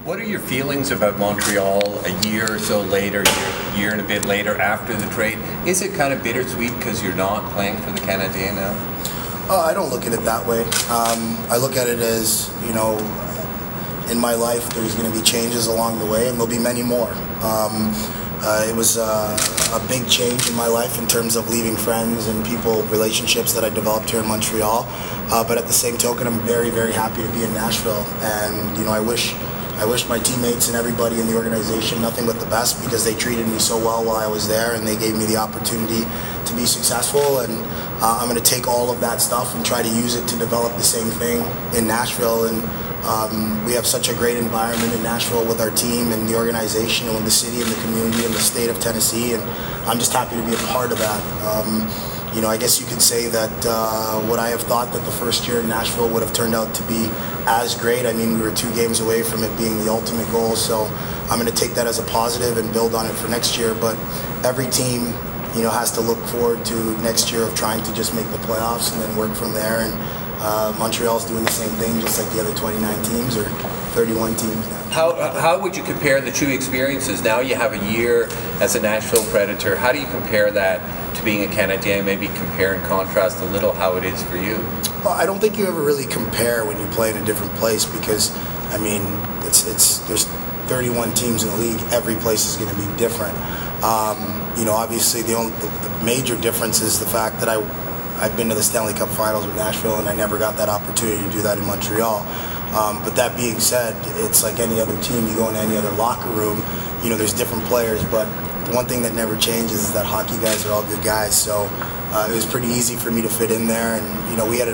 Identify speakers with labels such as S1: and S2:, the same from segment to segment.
S1: What are your feelings about Montreal a year or so later, year and a bit later after the trade? Is it kind of bittersweet because you're not playing for the Canadiens now?
S2: I don't look at it that way. I look at it as, in my life there's going to be changes along the way, and there'll be many more. It was a big change in my life in terms of leaving friends and people, relationships that I developed here in Montreal. But at the same token, I'm very, very happy to be in Nashville. And, I wish my teammates and everybody in the organization nothing but the best, because they treated me so well while I was there, and they gave me the opportunity to be successful. And I'm going to take all of that stuff and try to use it to develop the same thing in Nashville. And we have such a great environment in Nashville with our team and the organization and with the city and the community and the state of Tennessee, and I'm just happy to be a part of that. I guess you could say that would I have thought that the first year in Nashville would have turned out to be as great? I mean, we were 2 games away from it being the ultimate goal, so I'm going to take that as a positive and build on it for next year. But every team, has to look forward to next year of trying to just make the playoffs and then work from there. And Montreal's doing the same thing, just like the other 29 teams or 31 teams now.
S1: How would you compare the 2 experiences? Now you have a year as a Nashville Predator. How do you compare that to being a Canadien? Maybe compare and contrast a little how it is for you.
S2: Well, I don't think you ever really compare when you play in a different place, because, there's 31 teams in the league. Every place is going to be different. Obviously the major difference is the fact that I've been to the Stanley Cup Finals with Nashville, and I never got that opportunity to do that in Montreal. But that being said, it's like any other team. You go into any other locker room, there's different players, but the one thing that never changes is that hockey guys are all good guys. So it was pretty easy for me to fit in there. And, we had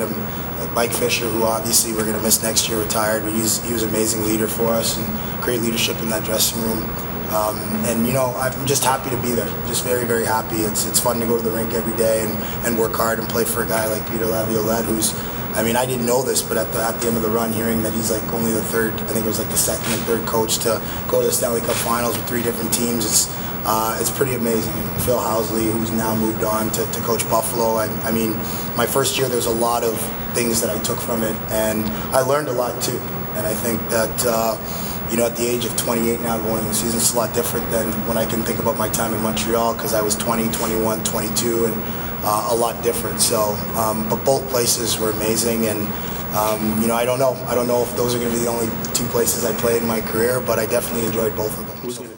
S2: Mike Fisher, who obviously we're going to miss next year, retired, but he was an amazing leader for us and great leadership in that dressing room. I'm just happy to be there. Just very, very happy. It's fun to go to the rink every day and work hard and play for a guy like Peter Laviolette, who's, I didn't know this, but at the end of the run, hearing that he's like only the third, I think it was like the second and third coach to go to the Stanley Cup Finals with 3 different teams, it's pretty amazing. And Phil Housley, who's now moved on to coach Buffalo. My first year, there's a lot of things that I took from it, and I learned a lot too. And I think that, at the age of 28 now, going the season, it's a lot different than when I can think about my time in Montreal, because I was 20, 21, 22, and a lot different. So, but both places were amazing, and I don't know if those are going to be the only 2 places I played in my career, but I definitely enjoyed both of them.